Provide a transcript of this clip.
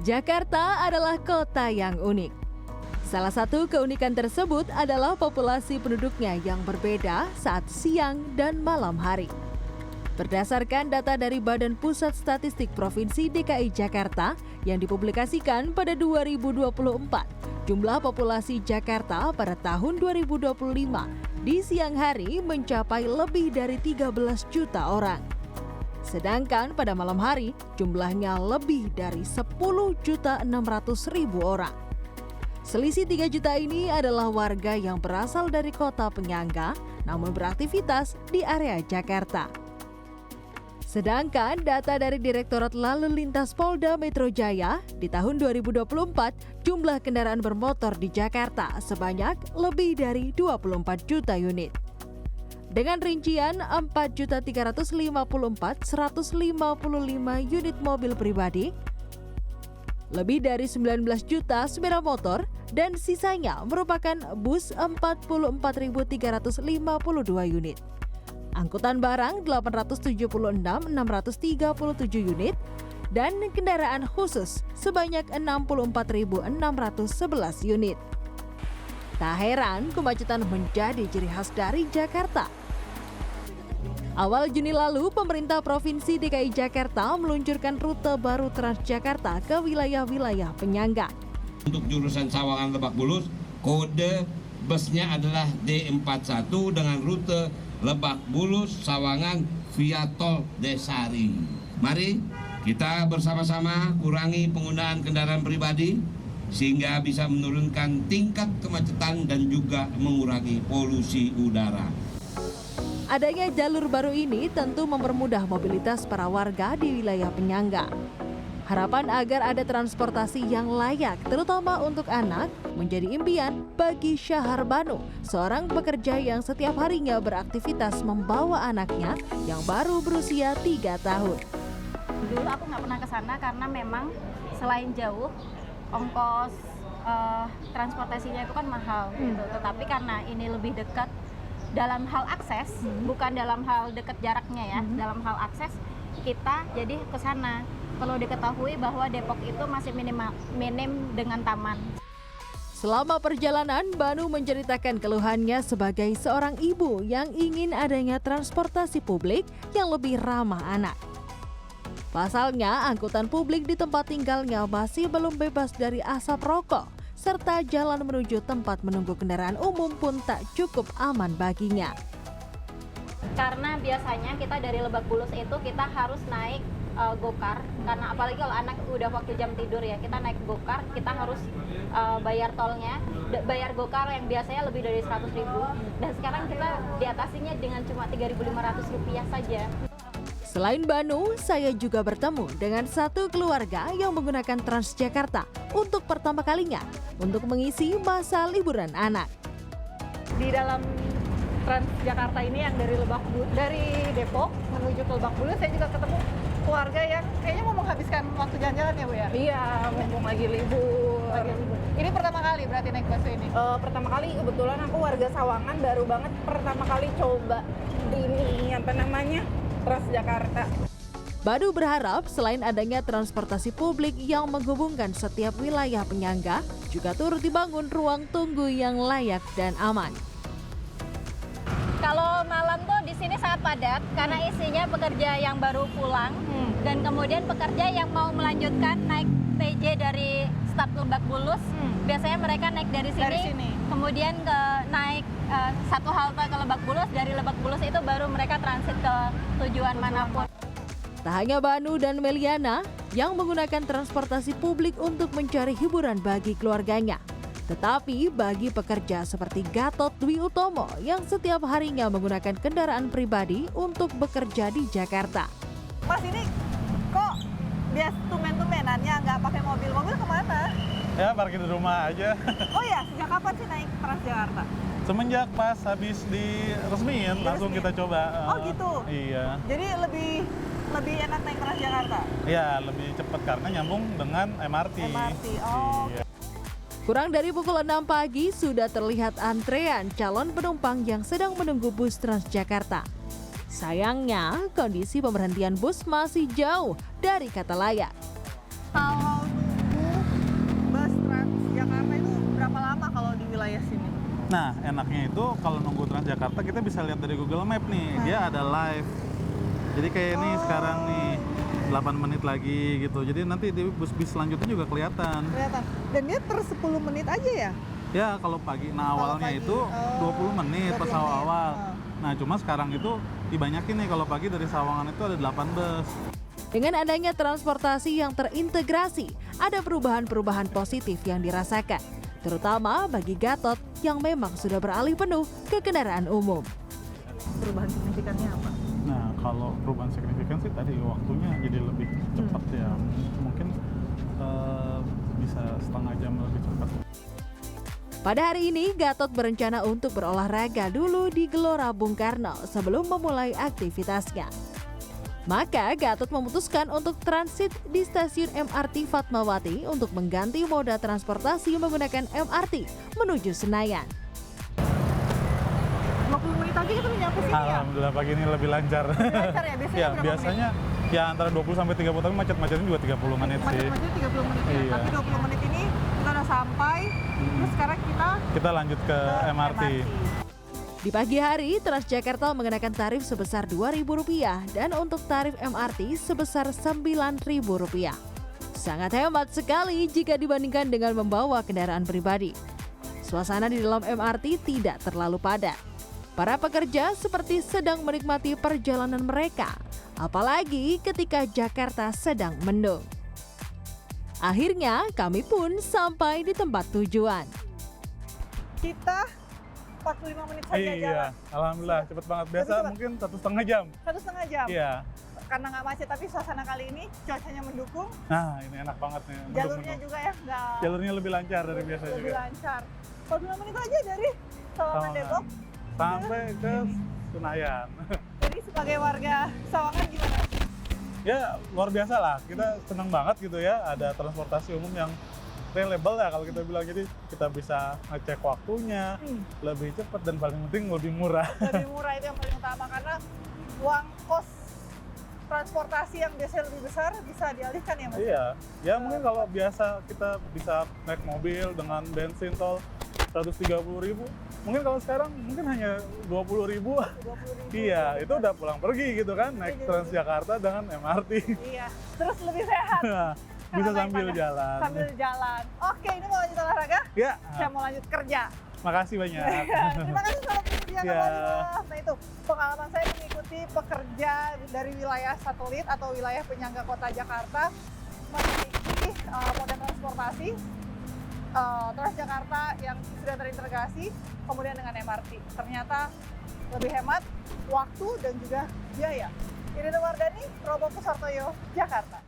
Jakarta adalah kota yang unik. Salah satu keunikan tersebut adalah populasi penduduknya yang berbeda saat siang dan malam hari. Berdasarkan data dari Badan Pusat Statistik Provinsi DKI Jakarta yang dipublikasikan pada 2024, jumlah populasi Jakarta pada tahun 2025 di siang hari mencapai lebih dari 13 juta orang. Sedangkan pada malam hari jumlahnya lebih dari 10.600.000 orang. Selisih 3 juta ini adalah warga yang berasal dari kota penyangga namun beraktivitas di area Jakarta. Sedangkan data dari Direktorat Lalu Lintas Polda Metro Jaya di tahun 2024 jumlah kendaraan bermotor di Jakarta sebanyak lebih dari 24 juta unit. Dengan rincian 4.354.155 unit mobil pribadi, lebih dari 19 juta sepeda motor, dan sisanya merupakan bus 44.352 unit. Angkutan barang 876.637 unit, dan kendaraan khusus sebanyak 64.611 unit. Tak heran kemacetan menjadi ciri khas dari Jakarta. Awal Juni lalu, pemerintah Provinsi DKI Jakarta meluncurkan rute baru Transjakarta ke wilayah-wilayah penyangga. Untuk jurusan Sawangan Lebak Bulus, kode busnya adalah D41 dengan rute Lebak Bulus Sawangan via tol Desari. Mari kita bersama-sama kurangi penggunaan kendaraan pribadi sehingga bisa menurunkan tingkat kemacetan dan juga mengurangi polusi udara. Adanya jalur baru ini tentu mempermudah mobilitas para warga di wilayah penyangga. Harapan agar ada transportasi yang layak, terutama untuk anak, menjadi impian bagi Syahar Banu, seorang pekerja yang setiap harinya beraktivitas membawa anaknya yang baru berusia 3 tahun. Dulu aku nggak pernah ke sana karena memang selain jauh, ongkos transportasinya itu kan mahal gitu. Tetapi karena ini lebih dekat dalam hal akses, bukan dalam hal dekat jaraknya ya, dalam hal akses kita jadi ke sana. Perlu diketahui bahwa Depok itu masih minim dengan taman. Selama perjalanan, Banu menceritakan keluhannya sebagai seorang ibu yang ingin adanya transportasi publik yang lebih ramah anak. Pasalnya, angkutan publik di tempat tinggalnya masih belum bebas dari asap rokok, serta jalan menuju tempat menunggu kendaraan umum pun tak cukup aman baginya. Karena biasanya kita dari Lebak Bulus itu kita harus naik gokar, karena apalagi kalau anak udah waktu jam tidur ya, kita naik gokar, kita harus bayar tolnya, bayar gokar yang biasanya lebih dari 100.000, dan sekarang kita diatasinya dengan cuma 3.500 rupiah saja. Selain Banu, saya juga bertemu dengan satu keluarga yang menggunakan Transjakarta untuk pertama kalinya untuk mengisi masa liburan anak. Di dalam Transjakarta ini yang dari Depok menuju ke Lebak Bulus, saya juga ketemu keluarga yang kayaknya mau menghabiskan waktu jalan-jalan ya Bu ya? Iya, mumpung lagi libur. Ini pertama kali berarti naik bus ini? Pertama kali, kebetulan aku warga Sawangan, baru banget pertama kali coba ini Transjakarta. Banu berharap selain adanya transportasi publik yang menghubungkan setiap wilayah penyangga, juga turut dibangun ruang tunggu yang layak dan aman. Kalau malam tuh di sini sangat padat karena isinya pekerja yang baru pulang dan kemudian pekerja yang mau melanjutkan naik TJ dari start Lebak Bulus. Biasanya mereka naik dari sini. Kemudian naik satu halte ke Lebak Bulus, dari Lebak Bulus itu baru mereka transit ke tujuan manapun. Tak hanya Banu dan Meliana yang menggunakan transportasi publik untuk mencari hiburan bagi keluarganya, tetapi bagi pekerja seperti Gatot Dwi Utomo yang setiap harinya menggunakan kendaraan pribadi untuk bekerja di Jakarta. Mas, ini kok dia tumben-tumbenannya nggak pakai mobil kemana? Ya, parkir di rumah aja. Oh ya, sejak kapan sih naik Transjakarta? Semenjak pas habis diresmiin, langsung kita coba. Oh gitu? Iya. Jadi lebih enak naik Transjakarta? Iya, lebih cepat karena nyambung dengan MRT. Oh. Iya. Kurang dari pukul 6 pagi sudah terlihat antrean calon penumpang yang sedang menunggu bus Transjakarta. Sayangnya, kondisi pemberhentian bus masih jauh dari kata layak. Kalau Nah, enaknya itu kalau nunggu Transjakarta kita bisa lihat dari Google Map nih, dia ada live. Jadi kayak ini sekarang nih 8 menit lagi gitu. Jadi nanti di bus-bis selanjutnya juga kelihatan. Kelihatan. Dan dia per 10 menit aja ya? Ya, kalau pagi. Nah, Kalau awalnya pagi. itu 20 menit pas 20 menit. awal. Oh. Nah, cuma sekarang itu dibanyakin nih kalau pagi dari Sawangan itu ada 8 bus. Dengan adanya transportasi yang terintegrasi, ada perubahan-perubahan positif yang dirasakan, terutama bagi Gatot yang memang sudah beralih penuh ke kendaraan umum. Perubahan signifikannya apa? Nah, kalau perubahan signifikan sih tadi waktunya jadi lebih cepat ya. Mungkin bisa setengah jam lebih cepat. Pada hari ini, Gatot berencana untuk berolahraga dulu di Gelora Bung Karno sebelum memulai aktivitasnya. Maka Gatot memutuskan untuk transit di stasiun MRT Fatmawati untuk mengganti moda transportasi menggunakan MRT menuju Senayan. 20 menit lagi kita nyampe sini ya? Alhamdulillah pagi ini lebih lancar. Lancar ya? Biasanya Ya, berapa biasanya ya antara 20 sampai 30, tapi macet-macetnya juga 30 menit sih. Macet-macet 30 menit ya? Iya. Tapi 20 menit ini kita udah sampai, terus sekarang Kita lanjut ke MRT. Di pagi hari, Transjakarta mengenakan tarif sebesar Rp2.000 dan untuk tarif MRT sebesar Rp9.000. Sangat hemat sekali jika dibandingkan dengan membawa kendaraan pribadi. Suasana di dalam MRT tidak terlalu padat. Para pekerja seperti sedang menikmati perjalanan mereka, apalagi ketika Jakarta sedang mendung. Akhirnya, kami pun sampai di tempat tujuan. kita 45 menit saja Iya, jalan. alhamdulillah cepet banget. Biasa cepat. mungkin 1,5 jam. 1,5 jam. Iya. Karena nggak macet, tapi suasana kali ini cuacanya mendukung. Nah, ini enak banget nih. Jalurnya mendung-mendung. juga ya nggak Jalurnya lebih lancar dari biasa lebih juga. lancar. 45 menit aja dari Sawangan Depok. Sampai ke Senayan. Jadi sebagai warga Sawangan gimana? Ya, luar biasa lah. Kita senang banget gitu ya. Ada transportasi umum yang reliable ya kalau kita bilang. Jadi kita bisa ngecek waktunya, lebih cepat dan paling penting lebih murah. Lebih murah itu yang paling utama, karena uang kos transportasi yang biasanya lebih besar bisa dialihkan ya Mas? Iya, ya mungkin kalau biasa kita bisa naik mobil dengan bensin tol 130.000, mungkin kalau sekarang mungkin hanya 20.000. 20.000. Iya, itu udah pulang pergi gitu kan, naik Transjakarta dengan MRT. Iya, terus lebih sehat. Bisa Karena sambil naik jalan. Sambil jalan. Oke, ini mau lanjut olahraga? Ya, Saya mau lanjut kerja. makasih banyak. Terima kasih sudah bersedia Ya. kembali, Mas. Nah itu pengalaman saya mengikuti pekerja dari wilayah satelit atau wilayah penyangga kota Jakarta memiliki moda transportasi Transjakarta yang sudah terintegrasi, kemudian dengan MRT. Ternyata lebih hemat waktu dan juga biaya. Irina Wardani, Robo Kusartoyo, Jakarta.